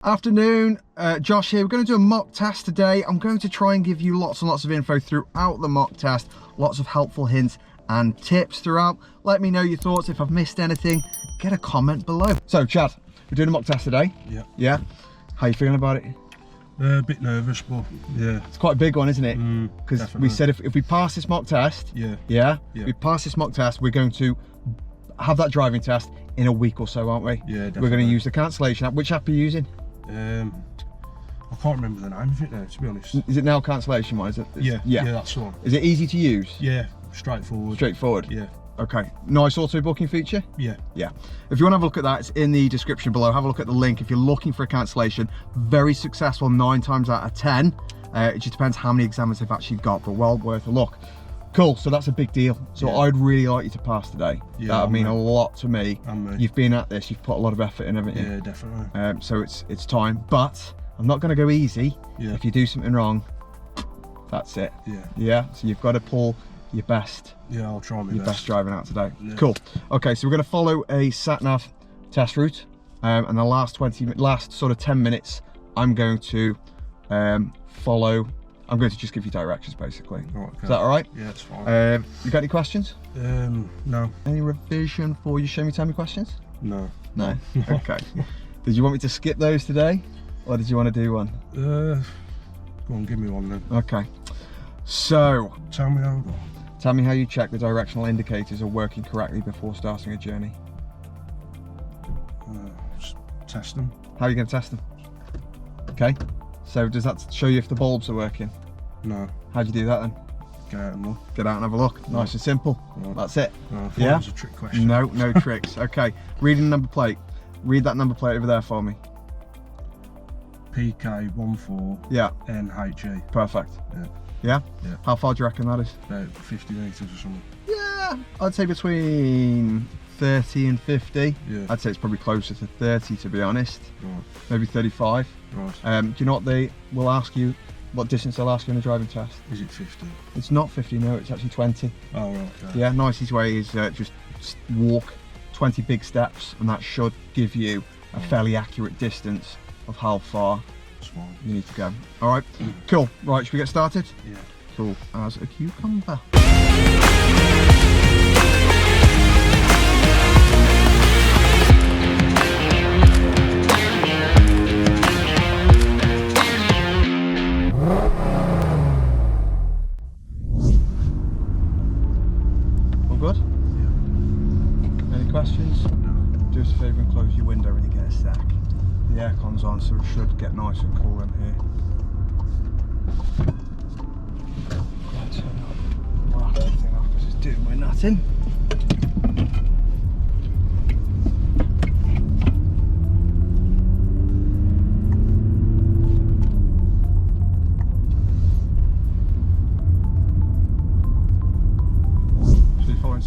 Afternoon, Josh here. We're going to do a mock test today. I'm going to try and give you lots and lots of info throughout the mock test, lots of helpful hints and tips throughout. Let me know your thoughts. If I've missed anything, get a comment below. So Chad, we're doing a mock test today. Yeah. Yeah? How you feeling about it? A bit nervous, but yeah. It's quite a big one, isn't it? Because we said if we pass this mock test, if we pass this mock test, we're going to have that driving test in a week or so, aren't we? Yeah, definitely. We're going to use the cancellation app. Which app are you using? I can't remember the name of it now, to be honest. Is it now cancellation one? Is it? Yeah, that's the one. Is it easy to use? Yeah, straightforward. Straightforward? Yeah. Okay, nice auto booking feature? Yeah. Yeah. If you want to have a look at that, it's in the description below. Have a look at the link. If you're looking for a cancellation, very successful 9 times out of 10. It just depends how many examiners they've actually got, but well worth a look. Cool, so that's a big deal. So yeah. I'd really like you to pass today. Yeah, that would mean a lot to me. And me. You've been at this, you've put a lot of effort in, haven't you? Yeah, definitely. So it's time, but I'm not going to go easy. Yeah. If you do something wrong, that's it. Yeah. Yeah, so you've got to pull your best. Yeah, I'll try my best driving out today. Yeah. Cool. Okay, so we're going to follow a sat-nav test route, and the last sort of 10 minutes, I'm going to I'm going to just give you directions, basically. Oh, okay. Is that all right? Yeah, that's fine. You got any questions? No. Any revision for you show me, tell me questions? No. No? Okay. Did you want me to skip those today, or did you want to do one? Go on, give me one then. Okay. So, Tell me how you check the directional indicators are working correctly before starting a journey. Just test them. How are you going to test them? Okay. So does that show you if the bulbs are working? No. How'd you do that then? Get out and look. Get out and have a look. Nice and simple. No. That's it. No, I thought Yeah? it was a trick question. No tricks. Okay. Reading the number plate. Read that number plate over there for me. PK14 Yeah. NHE. Perfect. Yeah. Yeah? Yeah. How far do you reckon that is? About 50 metres or something. Yeah. I'd say between 30 and 50. Yeah. I'd say it's probably closer to 30 to be honest. Right. Maybe 35. Right. Do you know what they will ask you? What distance they'll ask you in a driving test? Is it 50? It's not 50, no, it's actually 20. Oh, right. Okay. Yeah, nicest way is just walk 20 big steps, and that should give you a fairly accurate distance of how far you need to go. All right, cool. Right, should we get started? Yeah. Cool as a cucumber. Questions? No. Do us a favour and close your window when you get a sec. The aircon's on, so it should get nice and cool in here. I'll turn that laughing thing off because it's doing my nutting.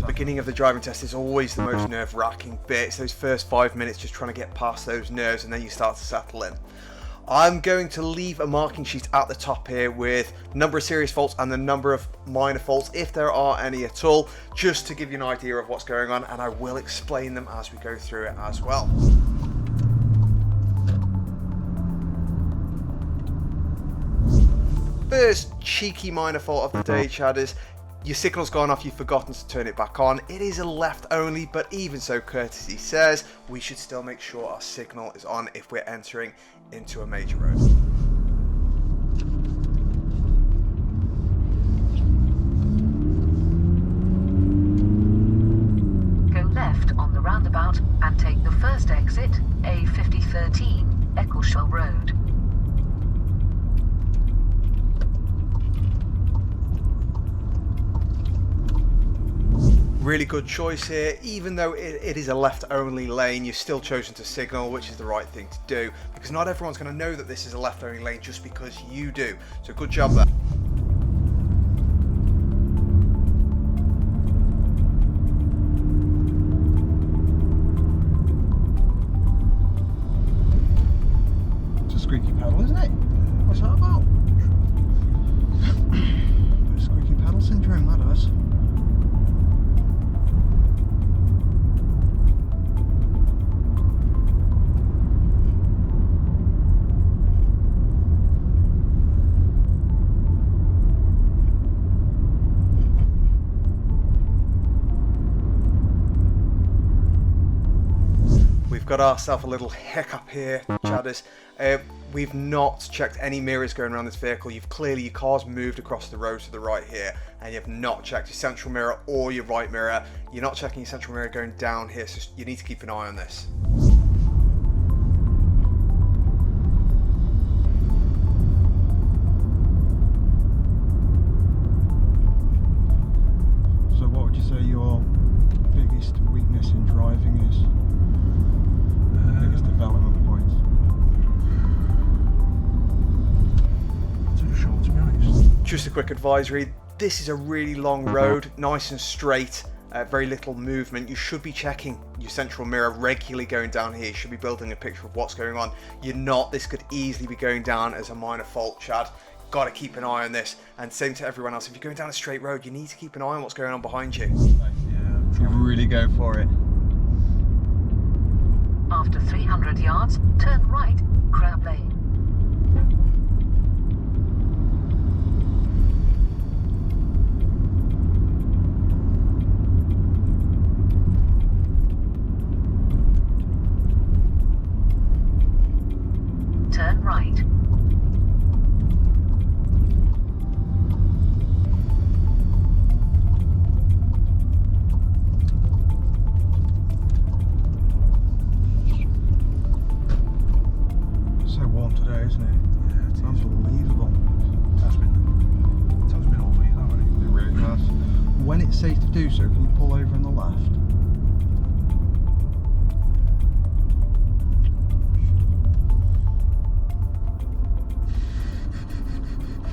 Beginning of the driving test is always the most nerve-wracking bit. It's those first 5 minutes just trying to get past those nerves, and then you start to settle in. I'm going to leave a marking sheet at the top here with the number of serious faults and the number of minor faults, if there are any at all, just to give you an idea of what's going on, and I will explain them as we go through it as well. First cheeky minor fault of the day, Chad, is your signal's gone off, you've forgotten to turn it back on. It is a left only, but even so, courtesy says we should still make sure our signal is on if we're entering into a major road. Go left on the roundabout and take the first exit, A5013, Eccleshall Road. Really good choice here. Even though it is a left only lane, you've still chosen to signal, which is the right thing to do, because not everyone's going to know that this is a left only lane just because you do. So good job there. It's a squeaky pedal, isn't it? What's that about? Squeaky pedal syndrome, that is. we've got ourselves a little hiccup here, Chadders. We've not checked any mirrors going around this vehicle. Your car's moved across the road to the right here, and you have not checked your central mirror or your right mirror. You're not checking your central mirror going down here, so you need to keep an eye on this. So what would you say your biggest weakness in driving is? Biggest development point? Too short, to be honest. Just a quick advisory, this is a really long road, nice and straight, very little movement. You should be checking your central mirror regularly going down here. You should be building a picture of what's going on. You're not. This could easily be going down as a minor fault, Chad. Got to keep an eye on this, and same to everyone else. If you're going down a straight road, you need to keep an eye on what's going on behind you. Yeah, You really go for it. After 300 yards, turn right, crab lane. Turn right. so warm today, isn't it? Yeah, It's unbelievable. That's been all week, hasn't It really has. When it's safe to do so, can you pull over on the left?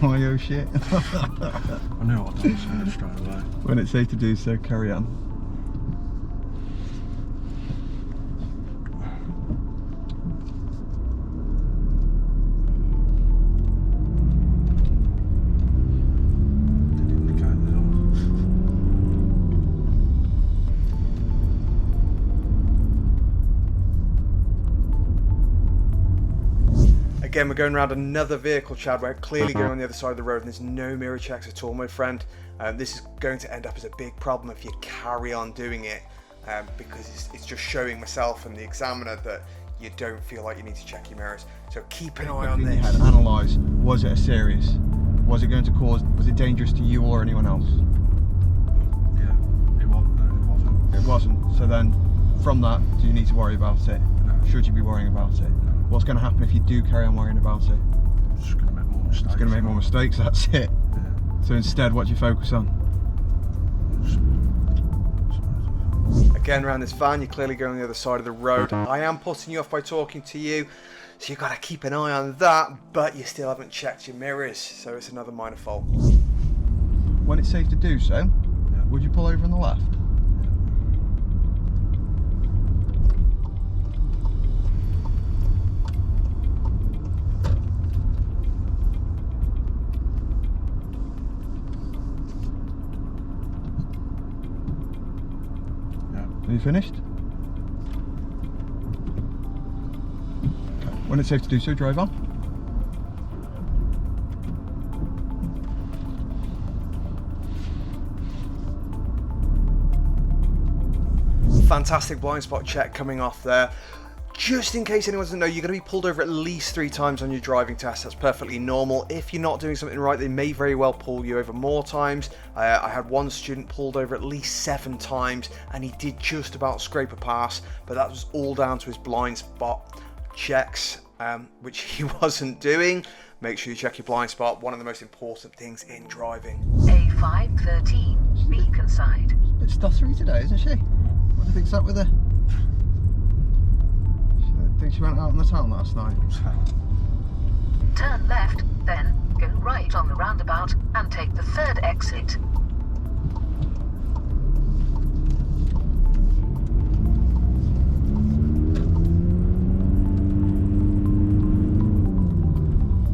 Oh, yo, shit. I knew what I was saying straight away. When it's safe to do so, carry on. Did indicate the door. Again, we're going around another vehicle, Chad. We're clearly going on the other side of the road, and there's no mirror checks at all, my friend. This is going to end up as a big problem if you carry on doing it, because it's just showing myself and the examiner that you don't feel like you need to check your mirrors. So keep an eye on You this. had to analyse, was it a serious? Was it going to cause, was it dangerous to you or anyone else? Yeah, it wasn't. It wasn't. So then, from that, do you need to worry about it? No. Should you be worrying about it? No. What's going to happen if you do carry on worrying about it? It's just going to make more mistakes. It's going to make more mistakes, that's it. Yeah. So instead, what do you focus on? Again, around this van, you're clearly going on the other side of the road. I am putting you off by talking to you, so you've got to keep an eye on that, but you still haven't checked your mirrors, so it's another minor fault. When it's safe to do so, Yeah. would you pull over on the left? Are you finished? Okay. When it's safe to do so, drive on. Fantastic blind spot check coming off there. Just in case anyone doesn't know, you're going to be pulled over at least 3 times on your driving test. That's perfectly normal. If you're not doing something right, they may very well pull you over more times. I had one student pulled over at least 7 times, and he did just about scrape a pass, but that was all down to his blind spot checks, which he wasn't doing. Make sure you check your blind spot. One of the most important things in driving. A513, beacon side. A bit stuttery today, isn't she? What do you think's up with her? I think she went out in the town last night. Turn left, then go right on the roundabout and take the 3rd exit.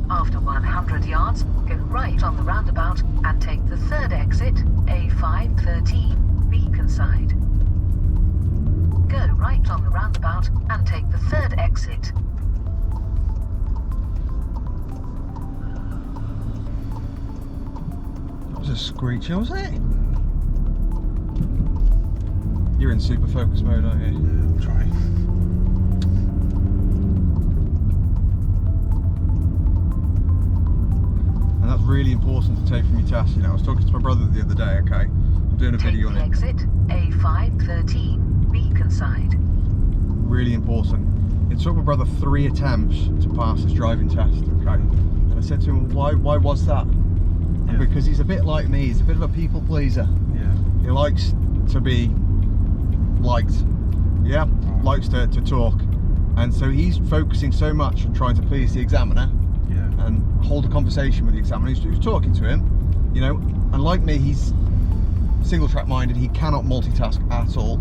After 100 yards, go right on the roundabout and take the 3rd exit, A513, beacon side. Go right on the roundabout and take the 3rd exit. That was a screecher, was it? You're in super focus mode, aren't you? Yeah, I'm trying. really important to take from your test. You know, I was talking to my brother the other day, okay? I'm doing a Take video the on it. exit A513, Beacon side. Really important. It took my brother 3 attempts to pass his driving test, okay? And I said to him, why was that? And because he's a bit like me, he's a bit of a people pleaser. Yeah. He likes to be liked, yeah? Right. Likes to talk. And so he's focusing so much on trying to please the examiner Yeah. and hold a conversation with the examiner who's talking to him, you know? And like me, he's single track minded, he cannot multitask at all.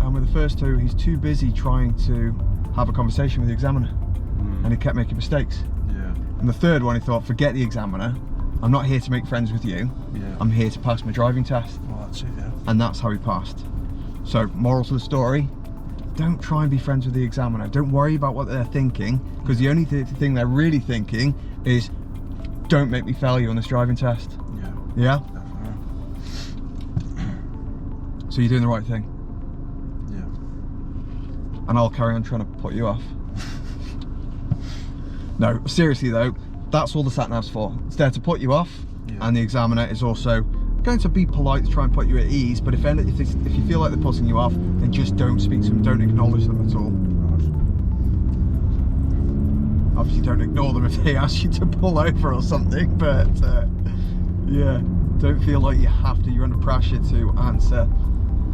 And with the first 2, he's too busy trying to have a conversation with the examiner, and he kept making mistakes. Yeah. And the third one, he thought, forget the examiner, I'm not here to make friends with you, Yeah. I'm here to pass my driving test. Well, that's it, yeah. And that's how he passed. So, moral to the story, don't try and be friends with the examiner. Don't worry about what they're thinking, because the only thing they're really thinking is, don't make me fail you on this driving test. Yeah. Yeah? Definitely. So you're doing the right thing. Yeah. And I'll carry on trying to put you off. No, seriously though, that's all the sat-nav's for. It's there to put you off, and the examiner is also going to be polite to try and put you at ease, but if you feel like they're putting you off, then just don't speak to them, don't acknowledge them at all. Right. Obviously don't ignore them if they ask you to pull over or something, but yeah, don't feel like you have to, you're under pressure to answer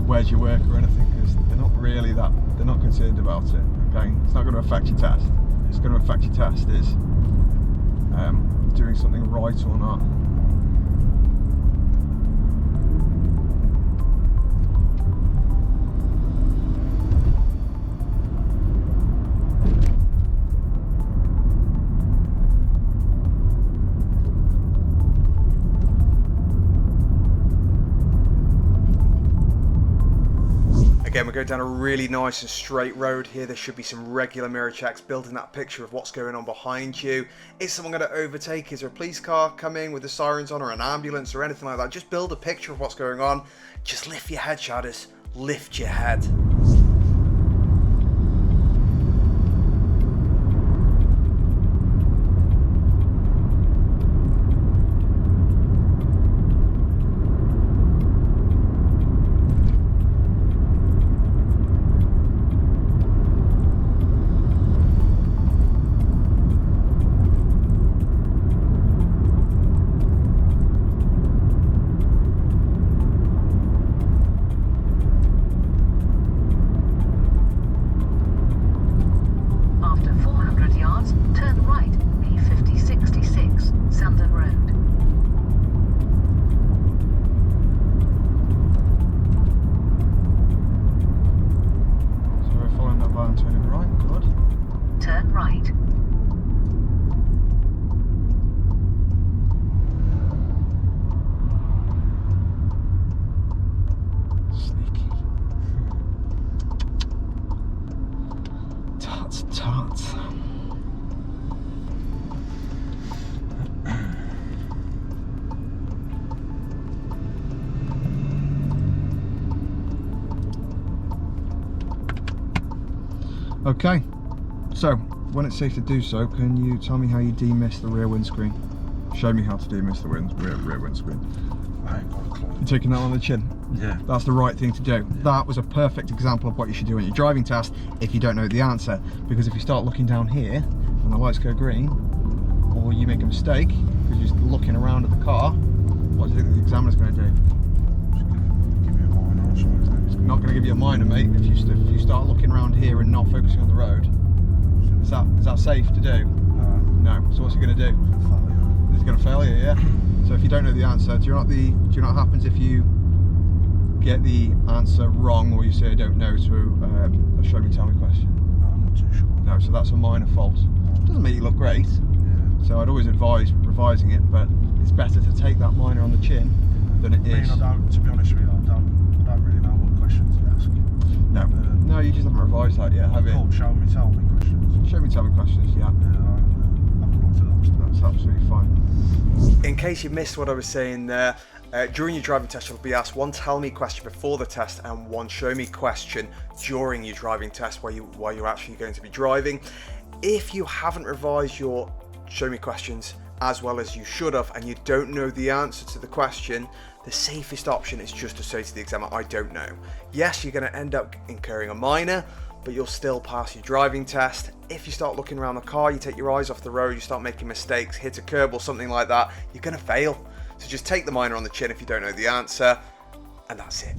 where's your work or anything, because they're not really they're not concerned about it, okay? It's not going to affect your test. It's going to affect your test is doing something right or not. Again, we're going down a really nice and straight road here. There should be some regular mirror checks, building that picture of what's going on behind you. Is someone going to overtake? Is there a police car coming with the sirens on, or an ambulance or anything like that? Just build a picture of what's going on. Just lift your head, Shadows. Lift your head. Okay, so when it's safe to do so, can you tell me how you demist the rear windscreen? Show me how to demist the rear windscreen. I ain't got a clue. You're taking that on the chin. Yeah. That's the right thing to do. That was a perfect example of what you should do on your driving test if you don't know the answer. Because if you start looking down here and the lights go green, or you make a mistake because you're just looking around at the car, what do you think the examiner's going to do? Give me a minor or something, isn't it? It's not going to give you a minor, mate, if you start looking around here and not focusing on the road. Is that safe to do? No. So what's he going to do? He's going to fail you, yeah? So if you don't know the answer, do you know what happens if you get the answer wrong, or you say I don't know to a show me tell me question? No, I'm not too sure. No, so that's a minor fault. Doesn't make you look great. Yeah. So I'd always advise revising it, but it's better to take that minor on the chin than it is. I don't, to be honest with you, I don't really know what questions to ask. No, no, you just haven't revised that yet, have you? Called show me tell me questions. Show me tell me questions, yeah. Yeah, I haven't looked at those. That's absolutely fine. In case you missed what I was saying there, during your driving test you'll be asked one tell me question before the test and one show me question during your driving test while you're actually going to be driving. If you haven't revised your show me questions as well as you should have, and you don't know the answer to the question, the safest option is just to say to the examiner, I don't know. Yes, you're going to end up incurring a minor, but you'll still pass your driving test. If you start looking around the car, you take your eyes off the road, you start making mistakes, hit a curb or something like that, you're going to fail. So just take the minor on the chin if you don't know the answer, and that's it.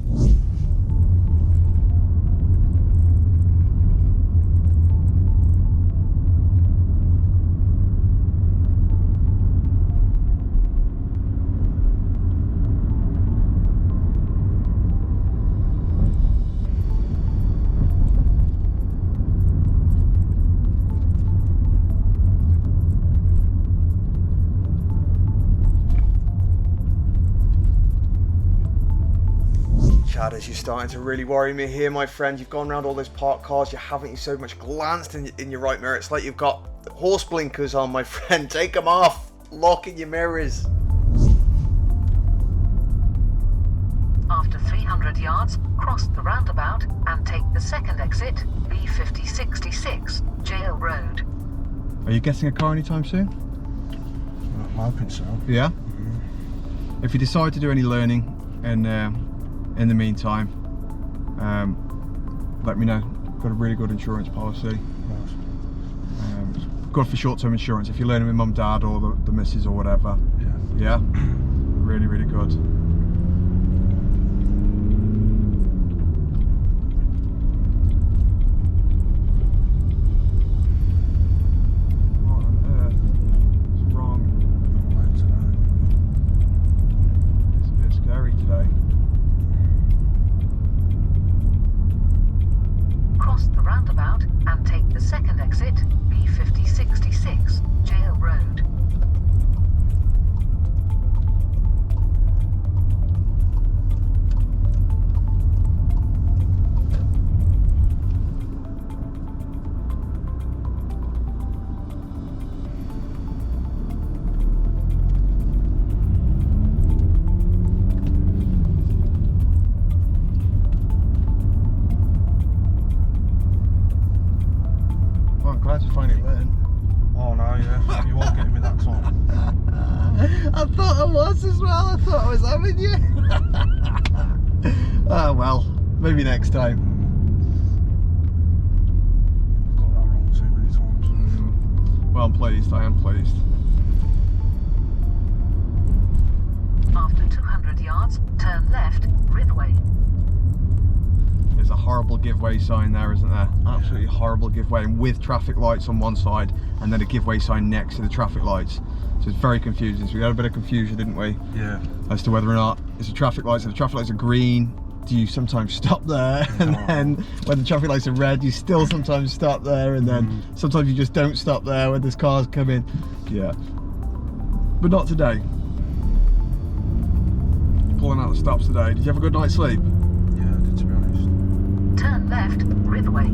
Shadows, you're starting to really worry me here, my friend. You've gone around all those parked cars, you haven't so much glanced in your right mirror. It's like you've got horse blinkers on, my friend. Take them off. Lock in your mirrors. After 300 yards, cross the roundabout and take the second exit, B5066, Jail Road. Are you getting a car anytime soon? I'm hoping so. Yeah? If you decide to do any learning and in the meantime, let me know. Got a really good insurance policy. Good for short-term insurance if you're learning with mum, dad, or the missus or whatever. Yeah. Yeah? Really, really good. What on earth is wrong? It's a bit scary today. Cross the roundabout and take the second exit, B5066, Jail Road. Well, I'm glad you finally learned. Oh no, yeah. You won't get me that time. I thought I was as well. I thought I was having you. Oh well, maybe next time. I've got that wrong too many times. Well, I'm pleased. I am pleased. After 200 yards, turn left, Ridgeway. There's a horrible giveaway sign there, isn't there? Absolutely horrible giveaway, and with traffic lights on one side and then a giveaway sign next to the traffic lights. So it's very confusing. So we had a bit of confusion, didn't we? Yeah. As to whether or not it's a traffic lights. If the traffic lights are green, do you sometimes stop there? And then when the traffic lights are red, you still sometimes stop there, and then sometimes you just don't stop there when there's cars coming. Yeah. But not today. Pulling out the stops today. Did you have a good night's sleep? Yeah, I did, to be honest. Turn left, Ridgeway.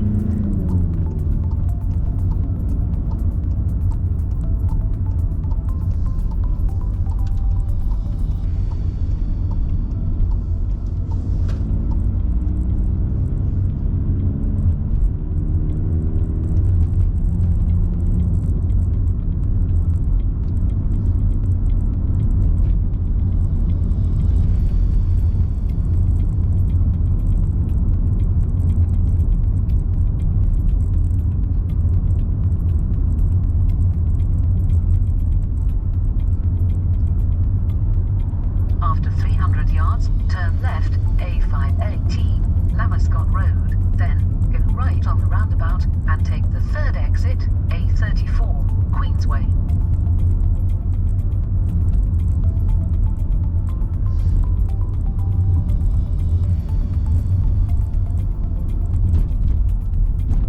After 300 yards, turn left, A518, Lamascott Road. Then go right on the roundabout and take the third exit, A34, Queensway.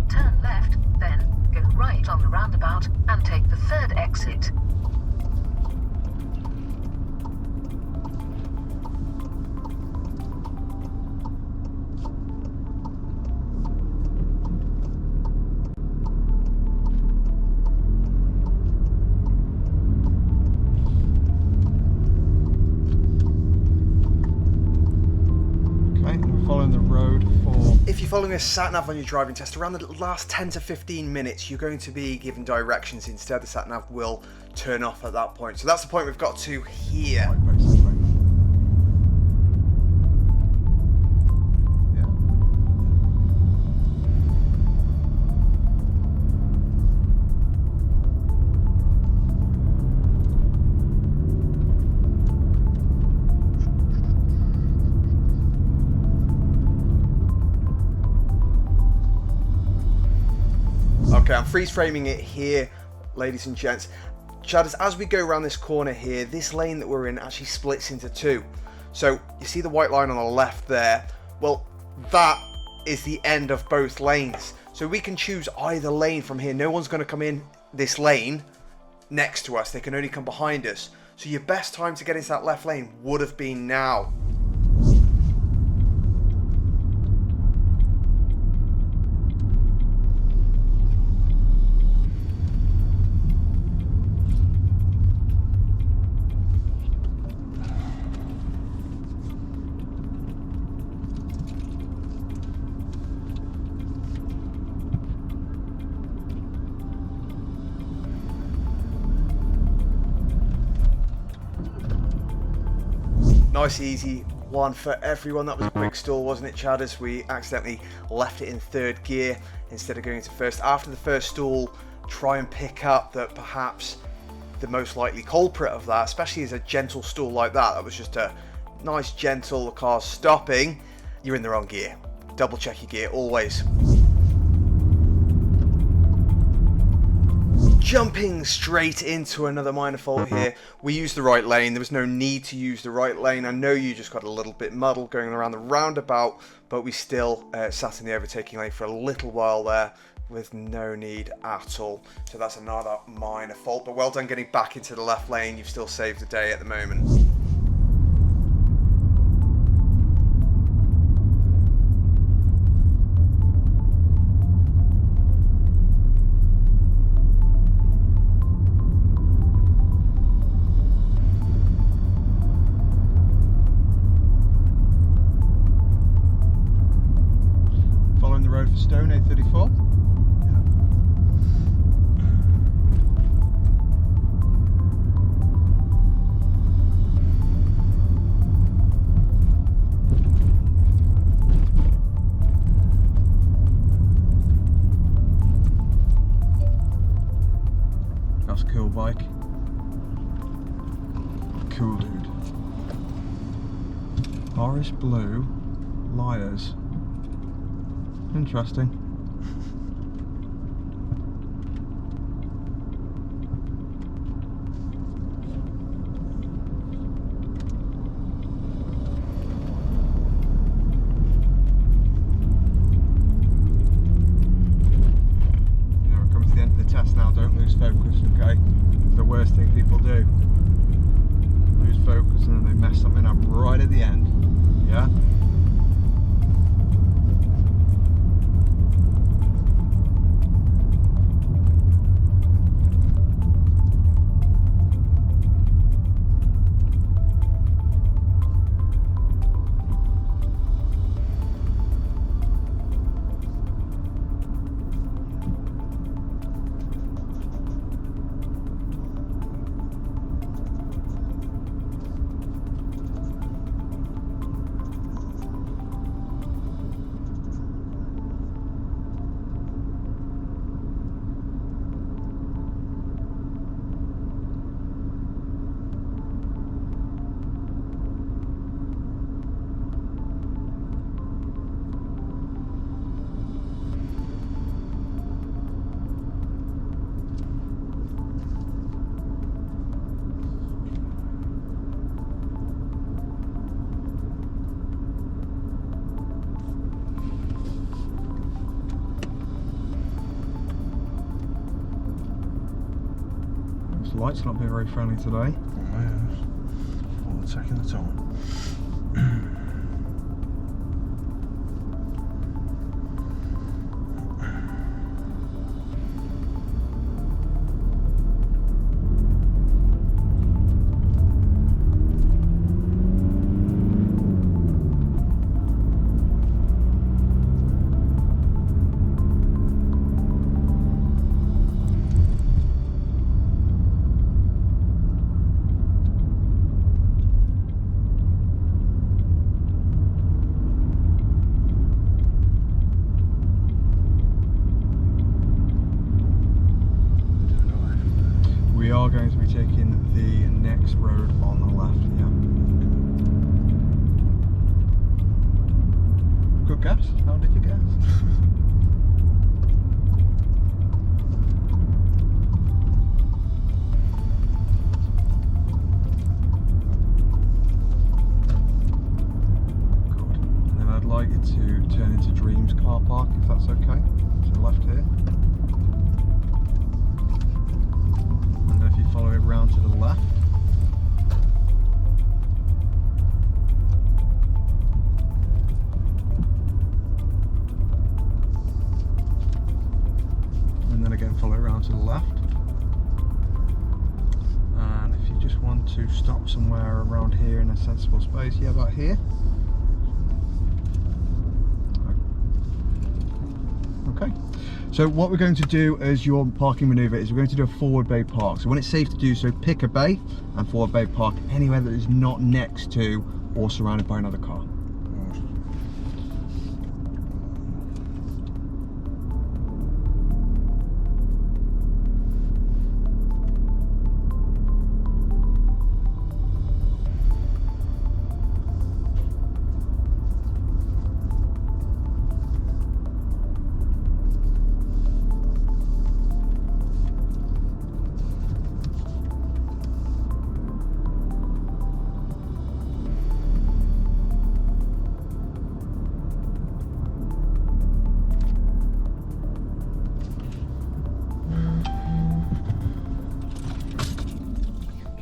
Turn left, then go right on the roundabout and take the third exit. Okay, we're following the road for you're following a sat-nav on your driving test, around the last 10 to 15 minutes, you're going to be given directions. Instead, the sat-nav will turn off at that point. So that's the point we've got to here. Right, basically. Yeah. Okay, I'm freeze framing it here, ladies and gents. Chatters, as we go around this corner here, this lane that we're in actually splits into two. So you see the white line on the left there? Well, that is the end of both lanes. So we can choose either lane from here. No one's going to come in this lane next to us. They can only come behind us. So your best time to get into that left lane would have been now. Nice easy one for everyone. That was a quick stall, wasn't it, Chadders? We accidentally left it in third gear instead of going into first. After the first stall, try and pick up that perhaps the most likely culprit of that, especially as a gentle stall like that. That was just a nice gentle, the car's stopping. You're in the wrong gear. Double check your gear always. Jumping straight into another minor fault here. We used the right lane. There was no need to use the right lane. I know you just got a little bit muddled going around the roundabout, but we still sat in the overtaking lane for a little while there with no need at all. So that's another minor fault, but well done getting back into the left lane. You've still saved the day at the moment. Stone A34. That's a cool bike. Cool dude. Forest blue, liars. Interesting. Yeah, we're coming to the end of the test now. Don't lose focus, okay? The worst thing people do. Lose focus and then they mess something up right at the end. Yeah? The light's not being very friendly today. Oh, yeah. All taking the time. are going to be taking the next road on the left, yeah. Good guess. How did you guess? Good. And then I'd like you to turn into Dreams car park, if that's okay. To the left here. And then if you follow it round to the left. And then again follow it round to the left. And if you just want to stop somewhere around here in a sensible space, yeah, about here. Okay. So what we're going to do as your parking manoeuvre is we're going to do a forward bay park. So when it's safe to do so, pick a bay and forward bay park anywhere that is not next to or surrounded by another car.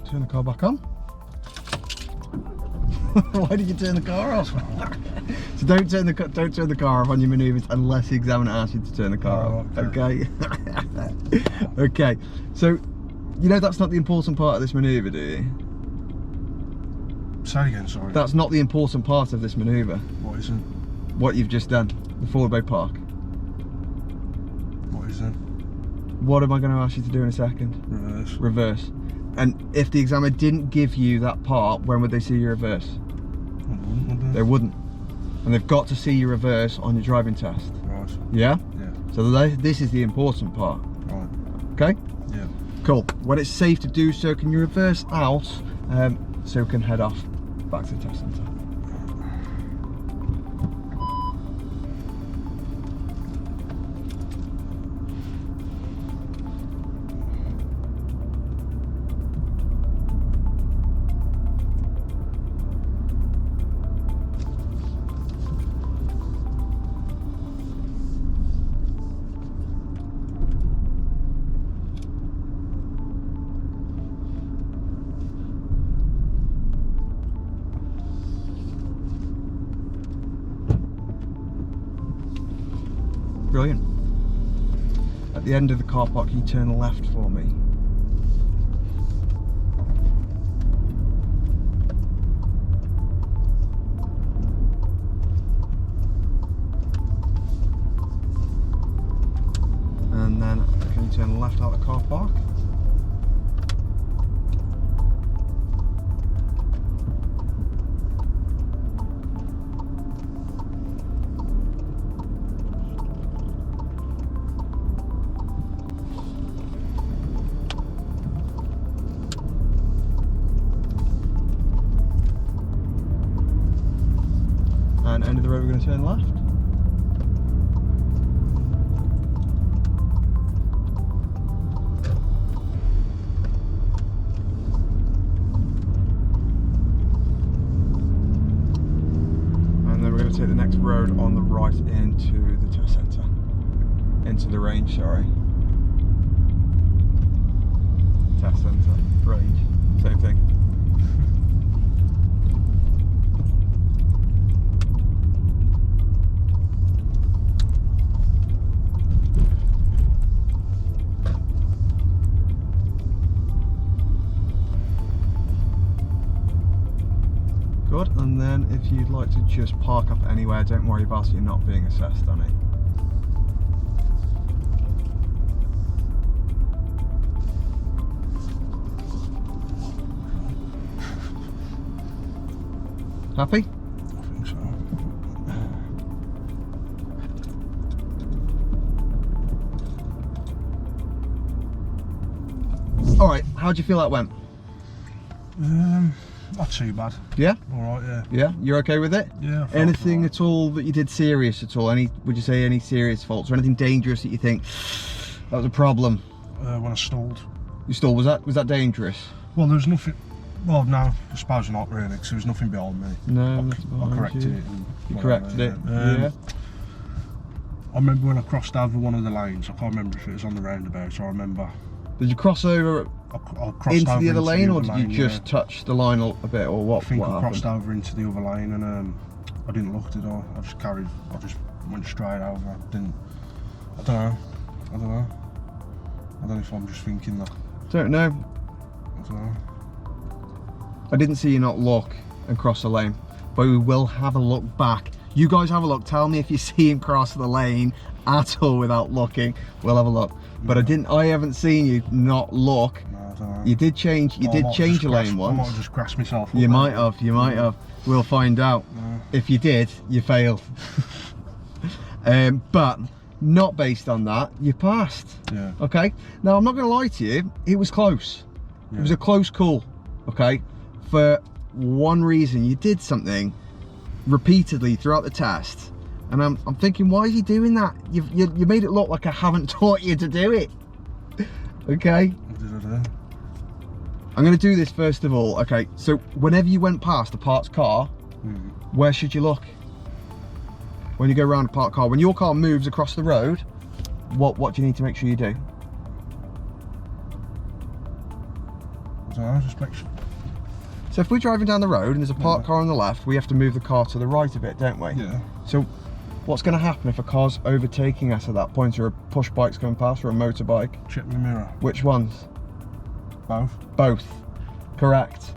Turn the car back on. Why did you turn the car off? So don't turn the car off on your manoeuvres unless the examiner asks you to turn the car off. Okay. Okay. So you know that's not the important part of this manoeuvre, do you? Say again, sorry. That's not the important part of this manoeuvre. What isn't? What you've just done, the forward bay park. What isn't? What am I going to ask you to do in a second? Reverse. Reverse. And if the examiner didn't give you that part, when would they see your reverse? They wouldn't. And they've got to see your reverse on your driving test. Right. Yeah? Yeah. So this is the important part. Right. Okay? Yeah. Cool. When it's safe to do so, can you reverse out so we can head off back to the test centre? Brilliant. At the end of the car park, you turn left for me. And then can you turn left out of the car park? And end of the road, we're going to turn left. And then we're going to take the next road on the right into the test centre. Into the range, sorry. Test centre, range, same thing. Good, and then if you'd like to just park up anywhere, don't worry about it, you're not being assessed on it. Happy? I think so. All right, how do you feel that went? Not too bad. Yeah? All right, yeah. Yeah, you're okay with it? Yeah. I felt Anything all right. at all that you did serious at all? Would you say any serious faults or anything dangerous that you think that was a problem? When I stalled. You stalled, was that dangerous? Well, there was nothing. Well, no, I suppose not really, because there was nothing behind me. No, I corrected it. And You whatever, corrected it, yeah. yeah. I remember when I crossed over one of the lanes. I can't remember if it was on the roundabout. I remember Did you cross over I crossed into over the other lane, or did you lane, just touch the line a bit, or what? I think what I crossed happened? over into the other lane, and I didn't look, did I? I just went straight over. I don't know. I don't know if I'm just thinking that. Don't know. I don't know. I didn't see you not look and cross the lane, but we will have a look back. You guys have a look. Tell me if you see him cross the lane at all without looking. We'll have a look. But I haven't seen you not look. No, I don't know. You did change. You did change your lane I might once. have just grasped myself. You might have. You might have. We'll find out. No. If you did, you failed. But not based on that. You passed. Yeah. Okay. Now I'm not going to lie to you. It was close. Yeah. It was a close call. Okay. For one reason, you did something repeatedly throughout the test, and I'm thinking, why is he doing that? You made it look like I haven't taught you to do it. Okay. What did I do? I'm going to do this first of all. Okay. So whenever you went past a parked car, where should you look? When you go around a parked car, when your car moves across the road, what do you need to make sure you do? I don't know, just make sure. So if we're driving down the road and there's a parked car on the left, we have to move the car to the right a bit, don't we? Yeah. So what's going to happen if a car's overtaking us at that point, or a push bike's going past, or a motorbike? Check my mirror. Which ones? Both. Both. Correct.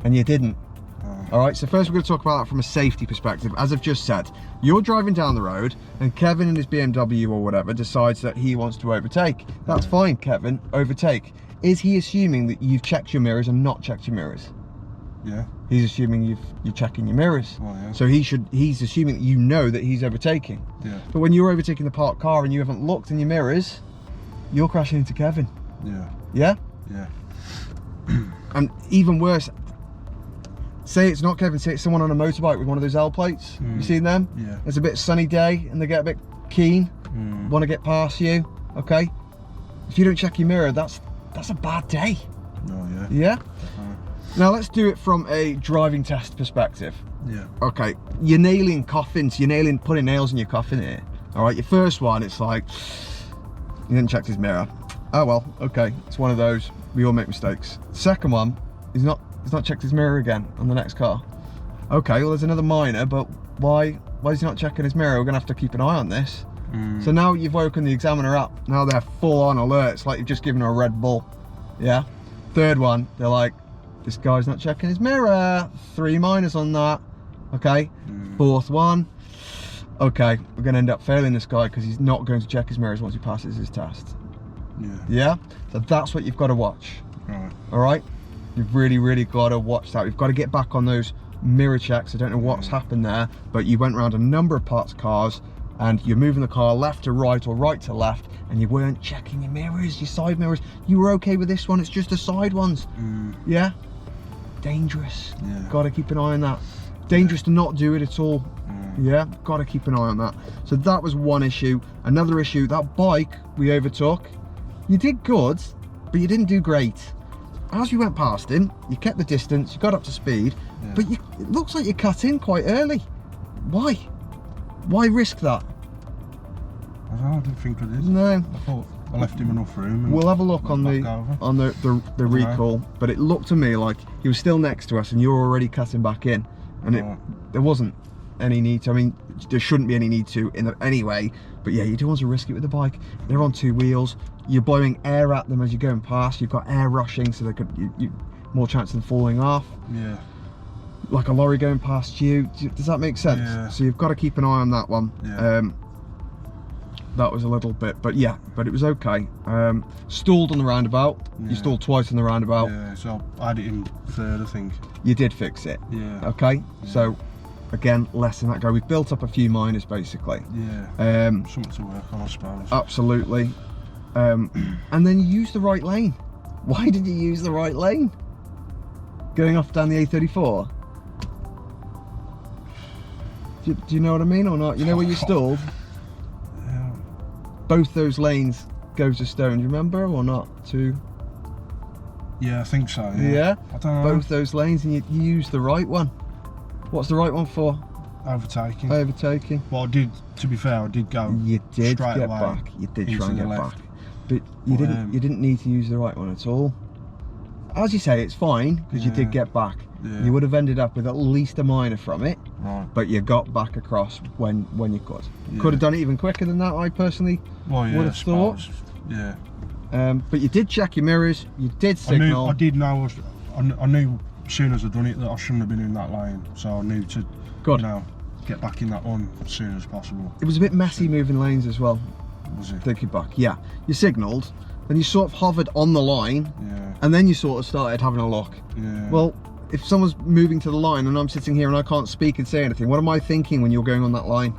And you didn't. Oh. All right, so first we're going to talk about that from a safety perspective. As I've just said, you're driving down the road and Kevin in his BMW or whatever decides that he wants to overtake. That's fine, Kevin, overtake. Is he assuming that you've checked your mirrors and not checked your mirrors? Yeah. He's assuming you're checking your mirrors. Well, yeah. So he's assuming that you know that he's overtaking. Yeah. But when you're overtaking the parked car and you haven't looked in your mirrors, you're crashing into Kevin. Yeah. Yeah? Yeah. And even worse, say it's not Kevin, say it's someone on a motorbike with one of those L plates. You seen them? Yeah. It's a bit sunny day and they get a bit keen, want to get past you, okay? If you don't check your mirror, that's a bad day. Oh, yeah. Yeah? Definitely. Now let's do it from a driving test perspective. Yeah. Okay, you're nailing coffins, putting nails in your coffin here. All right, your first one, it's like, you didn't check his mirror. Oh well, okay, it's one of those. We all make mistakes. Second one, he's not checked his mirror again on the next car. Okay, well there's another minor, but why is he not checking his mirror? We're gonna have to keep an eye on this. So now you've woken the examiner up. Now they're full on alert. It's like you've just given her a Red Bull. Yeah. Third one, they're like, this guy's not checking his mirror. 3 minors on that. Okay. Fourth one. Okay, we're going to end up failing this guy because he's not going to check his mirrors once he passes his test. Yeah. Yeah? So that's what you've got to watch. Right. All right? You've really, really got to watch that. You've got to get back on those mirror checks. I don't know what's happened there, but you went around a number of parked cars and you're moving the car left to right or right to left, and you weren't checking your mirrors, your side mirrors. You were okay with this one, it's just the side ones. Yeah? Dangerous. Yeah. Got to keep an eye on that. Dangerous to not do it at all. Yeah, got to keep an eye on that. So that was one issue. Another issue, that bike we overtook, you did good, but you didn't do great. As you went past him, you kept the distance, you got up to speed, but it looks like you cut in quite early. Why? Why risk that? I don't know, I didn't think I did. No. I thought I left him enough room. And We'll have a look on went back over. the recall, but it looked to me like he was still next to us and you're already cutting back in, and there wasn't any need to. I mean, there shouldn't be any need to in any way, but yeah, you do want to risk it with the bike. They're on 2 wheels. You're blowing air at them as you're going past. You've got air rushing, so they could you more chance of falling off. Yeah. Like a lorry going past you. Does that make sense? Yeah. So you've got to keep an eye on that one. Yeah. That was a little bit, but it was okay. Stalled on the roundabout. Yeah. You stalled twice on the roundabout. Yeah, so I had it in third, I think. You did fix it. Yeah. Okay. So again, less than that go. We've built up a few minors basically. Yeah. Something to work on, I suppose. Absolutely. And then you use the right lane. Why did you use the right lane? Going off down the A34? Do you know what I mean or not? You know where you stalled? Yeah. Both those lanes go to Stone, do you remember or not? Yeah, I think so. Yeah. Yeah? I don't know. Both those lanes, and you used the right one. What's the right one for? Overtaking. Overtaking. Well, I did. To be fair, I did go. You did straight get away back. You did into try and the get left. back, but you didn't. You didn't need to use the right one at all. As you say, it's fine because you did get back. Yeah. You would have ended up with at least a minor from it, Right. but you got back across when you could. Yeah. Could have done it even quicker than that. I personally Well, yeah, would I have thought. suppose. Yeah. But you did check your mirrors. You did I knew. signal. I did know. I knew as soon as I'd done it that I shouldn't have been in that lane. So I knew to. Good. You know, get back in that one as soon as possible. It was a bit messy moving lanes as well. Was it? Thinking back, yeah. You signalled, then you sort of hovered on the line, Yeah. and then you sort of started having a look. Yeah. Well, if someone's moving to the line and I'm sitting here and I can't speak and say anything, what am I thinking when you're going on that line?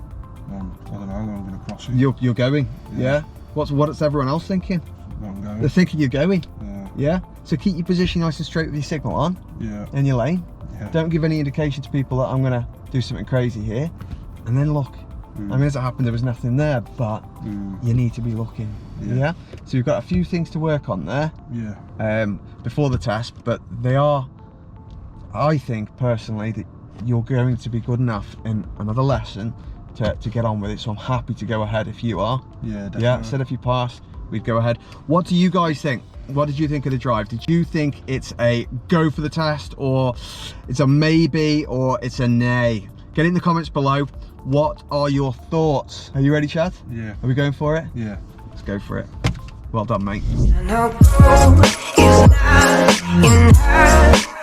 I don't know. I'm going to cross it. You're going, Yeah. yeah. What's everyone else thinking? I'm going. They're thinking you're going, Yeah. yeah. So keep your position nice and straight with your signal on Yeah. in your lane. Yeah. Don't give any indication to people that I'm gonna do something crazy here, and then look. I mean, as it happened, there was nothing there, but you need to be looking. Yeah. So you've got a few things to work on there. Yeah. Before the test, but they are. I think personally that you're going to be good enough in another lesson to get on with it. So I'm happy to go ahead if you are. Yeah. Definitely. Yeah. Said if you passed, we'd go ahead. What do you guys think? What did you think of the drive? Did you think it's a go for the test, or it's a maybe, or it's a nay? Get it in the comments below. What are your thoughts? Are you ready, Chad? Yeah. Are we going for it? Yeah. Let's go for it. Well done, mate. No, it's not enough.